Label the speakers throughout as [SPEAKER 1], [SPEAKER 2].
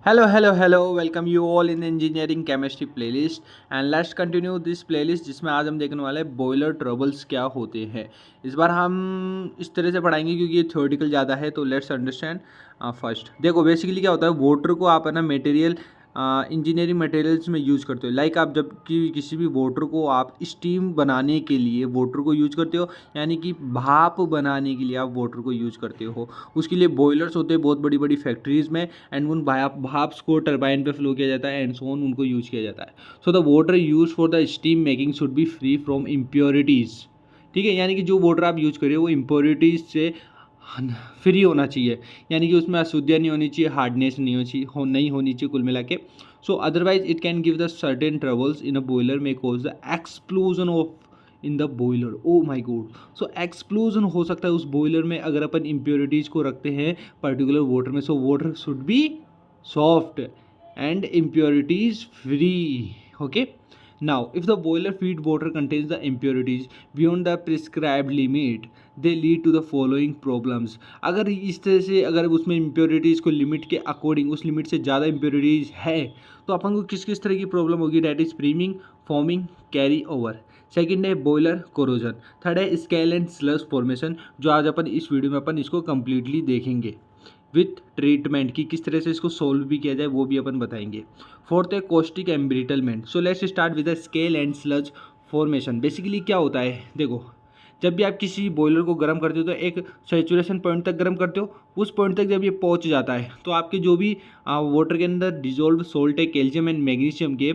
[SPEAKER 1] Hello, welcome you all in the engineering chemistry playlist and let's continue this playlist जिसमें आज हम देखने वाले हैं बॉयलर ट्रबल्स क्या होते हैं। इस बार हम इस तरह से पढ़ाएंगे क्योंकि ये थ्योरेटिकल ज़्यादा है, तो लेट्स अंडरस्टैंड। फर्स्ट देखो बेसिकली क्या होता है, वाटर को आप है ना मटेरियल इंजीनियरिंग मटेरियल्स में यूज़ करते हो। लाइक आप जब कि किसी भी वाटर को आप स्टीम बनाने के लिए वाटर को यूज़ करते हो, यानी कि भाप बनाने के लिए आप वाटर को यूज़ करते हो। उसके लिए बॉयलर्स होते हैं बहुत बड़ी बड़ी फैक्ट्रीज़ में, एंड उन भाप्स को टरबाइन पे फ्लो किया जाता है एंड सो ऑन, उनको यूज़ किया जाता है। So the water use for the steam making should be free from impurities. ठीक है, यानी कि जो वाटर आप यूज़ करिए वो इम्प्योरिटीज़ से फ्री होना चाहिए, यानी कि उसमें अशुद्धियाँ नहीं होनी चाहिए, हार्डनेस नहीं होनी चाहिए कुल मिला के। So otherwise it can give the certain troubles in a boiler में cause the explosion of in the boiler. Oh my God, so explosion हो सकता है उस बॉयलर में अगर अपन इम्प्योरिटीज़ को रखते हैं पर्टिकुलर वाटर में। So water should be soft and impurities free. Okay, now if the boiler feed water contains the impurities beyond the prescribed limit, they lead to the following problems। अगर इस तरह से अगर उसमें impurities को limit के according उस limit से ज़्यादा impurities है तो अपन को किस किस तरह की प्रॉब्लम होगी, that is priming, foaming, carry over. Second है बॉयलर कोरोजन। थर्ड है स्केल एंड स्लज फॉर्मेशन, जो आज अपन इस वीडियो में अपन इसको कम्प्लीटली देखेंगे विथ ट्रीटमेंट की किस तरह से इसको सोल्व भी किया जाए वो भी अपन बताएंगे। फोर्थ है caustic embrittlement. So let's start with the scale and sludge formation. Basically क्या होता है, देखो जब भी आप किसी बॉयलर को गर्म करते हो तो एक सेचुरेशन पॉइंट तक गर्म करते हो, उस पॉइंट तक जब ये पहुंच जाता है तो आपके जो भी वाटर के अंदर डिजोल्व सोल्ट है कैल्शियम एंड मैग्नीशियम के,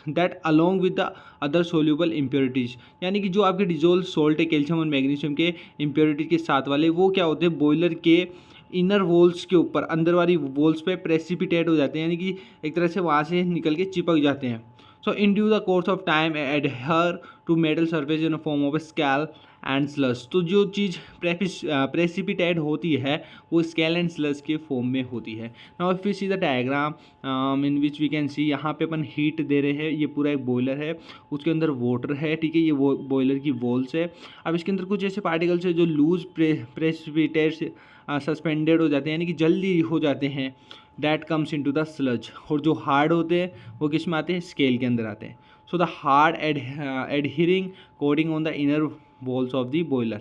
[SPEAKER 1] that along with the other soluble impurities, यानी कि जो आपके डिजोल्व सोल्ट है कैल्शियम और मैग्नीशियम के इम्प्योरिटीज के साथ वाले, वो क्या होते हैं बॉयलर के इनर वॉल्स के ऊपर, अंदर वाली वॉल्स पे प्रेसिपिटेट हो जाते हैं, यानी कि एक तरह से वहाँ से निकल के चिपक जाते हैं। So in due the course of time adhere to metal surface in form of scale and sludge. तो जो चीज़ प्रेसिपिटेट होती है वो स्केल एंड स्लस के फॉर्म में होती है। Now if you see the diagram in which we can see, यहाँ पे अपन हीट दे रहे हैं, ये पूरा एक बॉयलर है, उसके अंदर वाटर है, ठीक है, ये वो बॉयलर की वॉल्स है। अब इसके अंदर कुछ ऐसे पार्टिकल्स है जो लूज प्रेसिपिटेट सस्पेंडेड हो जाते हैं, यानी कि जल्दी हो जाते हैं, that comes into the sludge. और जो हार्ड होते हैं वो किस में आते हैं, स्केल के अंदर आते हैं। So the hard adhering coating on the inner walls of the boiler.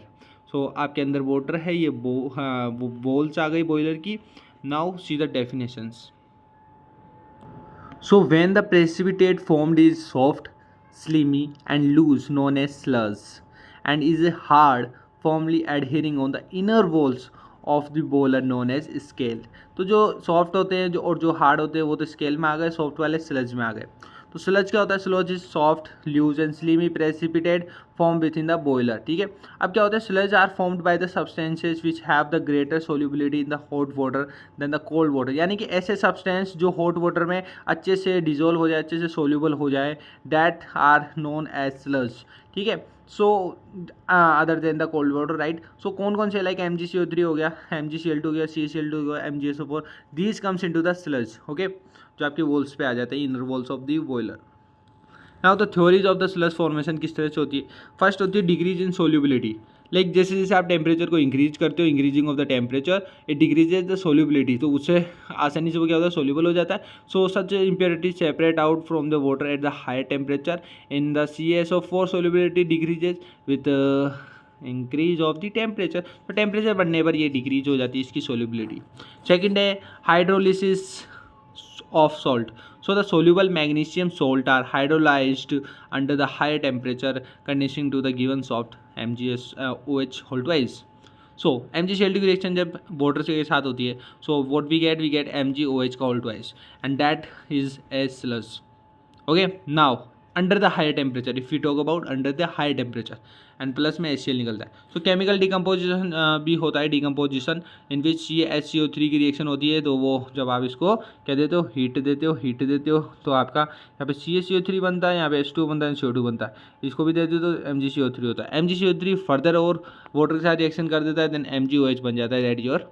[SPEAKER 1] So आपके अंदर वाटर है, ये वॉल्स आ गई बॉयलर की। Now see the definitions. So when the precipitate formed is soft, slimy and loose known as sludge and is hard, firmly adhering on the inner walls of the boiler known as scale। तो जो soft होते हैं जो और जो hard होते हैं वो तो स्केल में आ गए, सॉफ्ट वाले स्लज में आ गए। तो स्लज क्या होता है, sludge is soft loose and slimy precipitate form within the the बॉयलर। ठीक है, अब क्या होता है, sludge are formed by the substances which have the greater solubility in the hot water than the cold water, यानी कि ऐसे सब्सटेंस जो हॉट वाटर में अच्छे से डिजोल्व हो जाए, अच्छे से सोल्यूबल हो जाए, that are known as sludge. ठीक है, so other than the cold water, right. So कौन कौन से, लाइक MgCO3 हो गया, MgCl2 हो गया, CaCl2 हो गया, MgSO4, these comes into the sludge. Okay, जो आपके वॉल्स पे आ जाते हैं, inner walls of the boiler. Now the theories of the sludge formation किस तरह से होती है। फर्स्ट होती है डिक्रीज इन सोल्यूबिलिटी, लाइक जैसे जैसे आप टेम्परेचर को इंक्रीज करते हो, increasing of the temperature it decreases the solubility, तो उससे आसानी से वो क्या होता है, सोल्यूबल हो जाता है। So such impurity separate out from the water at the higher temperature. In the CaSO4 solubility decreases with increase of the temperature, तो टेम्परेचर बढ़ने पर ये डिक्रीज हो जाती है इसकी सोल्यूबिलिटी। सेकेंड है hydrolysis of salt। So the soluble magnesium salt are hydrolyzed under the higher temperature conditioning to the given soft MgSOH whole twice। So MgCl2 की रिएक्शन जब वाटर के साथ होती है, so what we get MgOH का whole twice and that is as sludge। Okay, now under the higher temperature, if you talk about under the higher temperature and plus में HCl निकलता है। सो chemical decomposition भी होता है, decomposition इन विच CaHCO3 की reaction होती है। तो वो जब आप इसको क्या देते हो, हीट देते हो तो आपका यहाँ पे CaCO3 बनता है, यहाँ पे H2 बनता है, CO2 बनता है। इसको भी देते हो तो MgCO3 होता है। MgCO3 फर्दर और वाटर के साथ रिएक्शन कर देता है, देन MgOH बन जाता है, that is your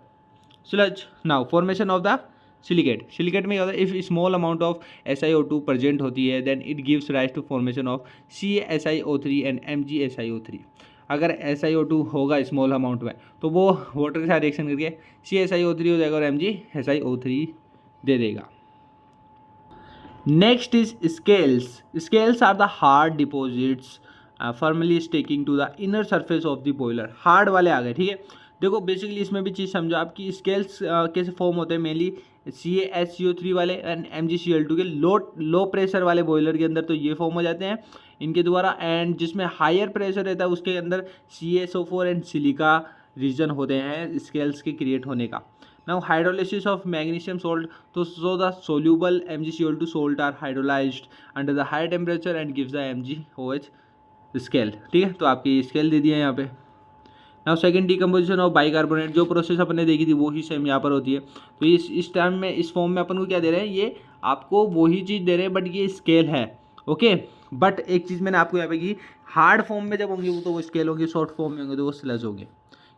[SPEAKER 1] sludge. Now formation of the silicate में क्या होता है, if small amount of SiO2 present होती है then it gives rise to formation of CaSiO3 and MgSiO3। अगर SiO2 होगा स्मॉल अमाउंट में तो वो वाटर के साथ रिएक्शन करके CaSiO3 हो जाएगा और MgSiO3 दे देगा। Next is scales. Scales are the hard deposits formally sticking to the inner surface of the boiler. Hard वाले आ गए, ठीक है। देखो बेसिकली इसमें भी चीज़ समझो आप कि स्केल्स कैसे फॉर्म होते हैं, मेनली CaSO3 वाले एंड MgCl2 के लो प्रेशर वाले बॉयलर के अंदर तो ये फॉर्म हो जाते हैं इनके द्वारा, एंड जिसमें हायर प्रेशर रहता है उसके अंदर CaSO4 एंड सिलिका रीजन होते हैं स्केल्स के क्रिएट होने का। Now hydrolysis of magnesium salt, तो so the soluble MgCl2 salt are hydrolyzed under the high temperature and gives the MgOH scale, ठीक है। तो आपकी स्केल दे दिया है यहाँ पे। Now second decomposition of bicarbonate, जो प्रोसेस अपने देखी थी वो ही सेम यहाँ पर होती है। तो इस टाइम में इस फॉर्म में अपन को क्या दे रहे हैं, ये आपको वही चीज़ दे रहे हैं बट ये स्केल है, ओके। बट एक चीज़ मैंने आपको यहाँ पे की, हार्ड फॉर्म में जब होंगे वो तो वो स्केल होंगे, शॉर्ट फॉर्म में होंगे तो वो स्लज होंगे।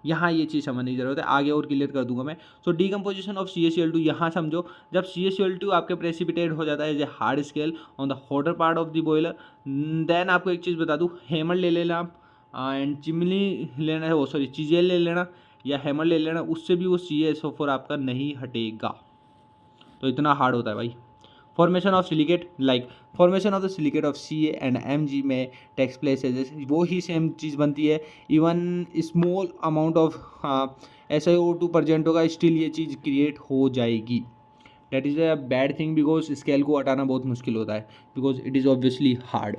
[SPEAKER 1] यहाँ ये चीज़ समझने की जरूरत है, आगे और क्लियर कर दूंगा मैं। सो डीकम्पोजिशन ऑफ CaCl2, यहाँ समझो जब CaCl2 आपके प्रेसिपिटेट हो जाता है as a hard scale on the hotter part of the boiler, then आपको एक चीज़ बता दूँ, हैमर ले लेना आप एंड चिमनी लेना है, वो सॉरी चीजेल ले लेना या हैमर ले लेना, उससे भी वो CaSO4 आपका नहीं हटेगा। तो इतना हार्ड होता है भाई। Formation of silicate, like formation of the silicate of Ca and Mg में टेक्स प्लेस है, जैसे वो ही सेम चीज़ बनती है। Even small amount of SiO2 present होगा, स्टिल ये चीज़ क्रिएट हो जाएगी। That is a bad thing, because scale को हटाना बहुत मुश्किल होता है, because it is obviously hard.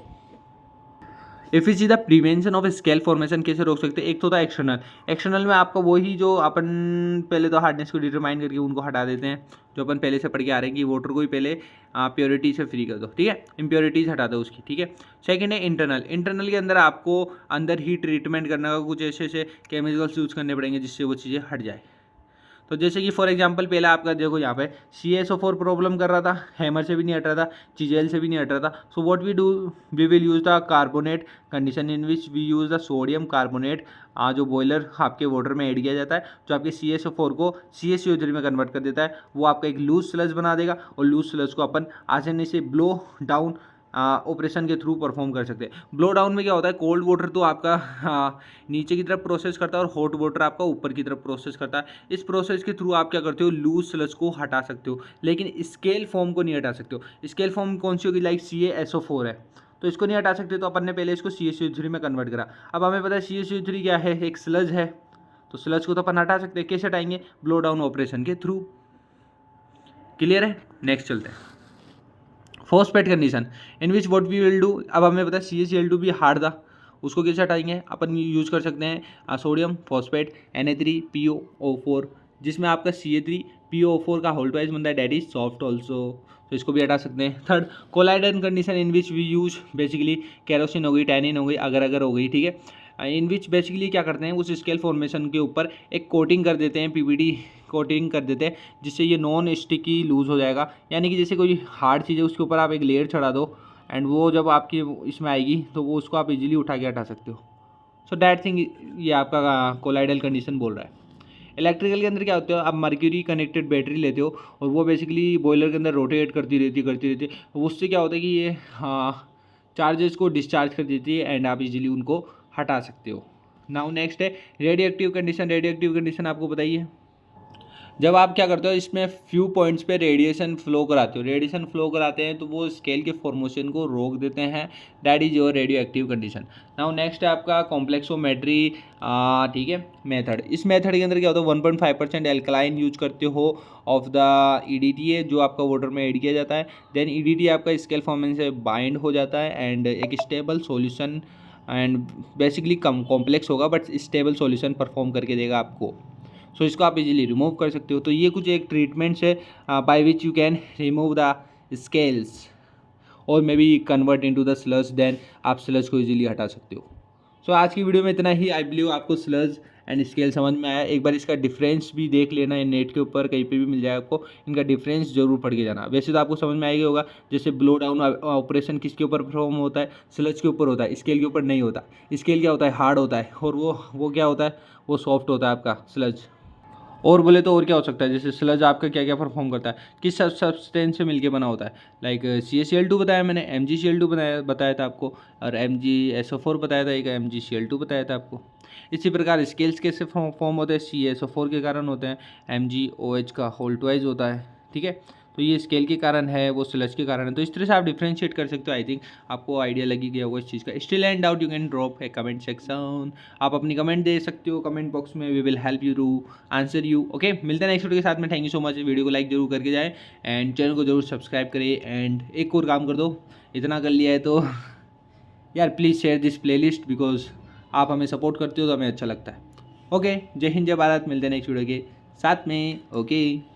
[SPEAKER 1] If you see the prevention of scale formation, कैसे रोक सकते हैं, एक तो होता है एक्सटर्नल। एक्सटर्नल में आपका वही जो अपन पहले तो हार्डनेस को डिटरमाइन करके उनको हटा देते हैं, जो अपन पहले से पढ़ के आ रहे हैं कि वाटर को ही पहले प्योरिटी से फ्री कर दो, ठीक है, इम्प्योरिटीज हटा दो उसकी, ठीक है। सेकंड है इंटरनल। इंटरनल के अंदर आपको अंदर ही ट्रीटमेंट करने का कुछ ऐसे ऐसे केमिकल्स यूज़ करने पड़ेंगे जिससे वो चीज़ें हट जाए। तो जैसे कि फॉर एग्जांपल पहले आपका देखो यहाँ पे CaSO4 प्रॉब्लम कर रहा था, हैमर से भी नहीं हट रहा था, चिजेल से भी नहीं हट रहा था। So what we do, we will use the carbonate condition in which we use the sodium carbonate, जो बॉयलर आपके वाटर में ऐड किया जाता है, जो आपके CaSO4 को CaCO3 में कन्वर्ट कर देता है। वो आपका एक लूज स्लज बना देगा और लूज स्लज को अपन आसानी से ब्लो डाउन ऑपरेशन के थ्रू परफॉर्म कर सकते हैं। ब्लो डाउन में क्या होता है, कोल्ड वाटर तो आपका नीचे की तरफ प्रोसेस करता है और हॉट वाटर आपका ऊपर की तरफ प्रोसेस करता है। इस प्रोसेस के थ्रू आप क्या करते हो, लूज स्लज को हटा सकते हो, लेकिन स्केल फॉर्म को नहीं हटा सकते हो। स्केल फॉर्म कौन सी होगी, लाइक CaSO4 है, तो इसको नहीं हटा सकते, तो अपन ने पहले इसको CaCO3 में कन्वर्ट करा। अब हमें पता है CaCO3 क्या है, एक स्लज है, तो स्लज को तो अपन हटा सकते हैं। कैसे हटाएंगे, ब्लो डाउन ऑपरेशन के थ्रू। क्लियर है, नेक्स्ट चलते हैं। Phosphate condition in which what we will do, अब हमें पता है CaCl2 भी हार्ड था, उसको कैसे हटाएंगे, अपन यूज कर सकते हैं सोडियम फॉस्फेट Na3PO4, जिसमें आपका Ca3PO4 का होल ट्वाइस बनता है, डैट इज सॉफ्ट ऑल्सो, तो इसको भी हटा सकते हैं। Third, colloidal condition in which we use basically kerosene हो गई, टैनिन हो गई, अगर अगर हो गई, ठीक है। इन विच बेसिकली क्या करते हैं, उस स्केल फॉर्मेशन के ऊपर एक कोटिंग कर देते हैं, PVD कोटिंग कर देते हैं, जिससे ये नॉन स्टिकी लूज हो जाएगा। यानी कि जैसे कोई हार्ड चीज़ है उसके ऊपर आप एक लेयर चढ़ा दो एंड वो जब आपकी इसमें आएगी तो वो उसको आप इजीली उठा के हटा सकते हो। सो दैट थिंग ये आपका कोलाइडल कंडीशन बोल रहा है। इलेक्ट्रिकल के अंदर क्या होता है, आप मर्क्यूरी कनेक्टेड बैटरी लेते हो और वो बेसिकली बॉयलर के अंदर रोटेट करती रहती है। उससे क्या होता है कि ये चार्जेस को डिस्चार्ज कर देती है एंड आप इजीली उनको हटा सकते हो। नाउ नेक्स्ट है रेडियो कंडीशन। रेडियो कंडीशन आपको बताइए, जब आप क्या करते हो, इसमें फ्यू पॉइंट्स पे रेडिएशन फ्लो कराते हो, रेडिएशन फ्लो कराते हैं तो वो स्केल के फॉर्मेशन को रोक देते हैं, that is your radio active condition. Now next है आपका कॉम्प्लेक्सोमेट्री, ठीक है, मेथड। इस मेथड के अंदर क्या होता है, 1.5% एल्कलाइन यूज करते हो ऑफ द EDTA, जो आपका वाटर में ऐड किया जाता है। देन EDTA आपका स्केल फॉर्मेशन से बाइंड हो जाता है एंड एक stable solution and basically come complex होगा बट स्टेबल सॉल्यूशन परफॉर्म करके देगा आपको। सो इसको आप इजीली रिमूव कर सकते हो। तो ये कुछ एक ट्रीटमेंट्स है by which you can remove the scales और may be convert into the sludge, then आप स्लज को इजीली हटा सकते हो। सो आज की वीडियो में इतना ही। आई बिलीव आपको स्लज एंड स्केल समझ में आया। एक बार इसका डिफरेंस भी देख लेना है, नेट के ऊपर कहीं पे भी मिल जाएगा आपको, इनका डिफरेंस जरूर पढ़ के जाना। वैसे तो आपको समझ में आएगा होगा, जैसे ब्लो डाउन ऑपरेशन किसके ऊपर परफॉर्म होता है, स्लज के ऊपर होता है, स्केल के ऊपर नहीं होता। स्केल क्या होता है, हार्ड होता है, और वो क्या होता है, वो सॉफ्ट होता है आपका स्लज। और बोले तो और क्या हो सकता है, जैसे स्लज आपका क्या क्या परफॉर्म करता है, किस सब्सटेंस से मिलके बना होता है, लाइक CaCl2 बताया मैंने, MgCl2 बताया था आपको, और MgSO4 बताया था, एक MgCl2 बताया था आपको। इसी प्रकार स्केल्स कैसे फॉर्म होते हैं, CaSO4 के कारण होते हैं, MgOH का होल ट्वाइस होता है, ठीक है। तो ये स्केल के कारण है, वो स्लज के कारण है। तो इस तरह से आप डिफ्रेंशिएट कर सकते हो। आई थिंक आपको आइडिया लगी गया होगा इस चीज़ का। Still and doubt you can drop a comment section, आप अपनी कमेंट दे सकते हो कमेंट बॉक्स में, we will help you to answer you. Okay, मिलते हैं नेक्स्ट वीडियो के साथ में। Thank you so much. Video को लाइक जरूर करके जाए एंड चैनल को जरूर सब्सक्राइब करें। एंड एक और काम कर दो, इतना कर लिया है तो यार please share this playlist, because आप हमें सपोर्ट करते हो तो हमें अच्छा लगता है। ओके, जय हिंद जय भारत। मिलते हैं नेक्स्ट वीडियो के साथ में। ओके।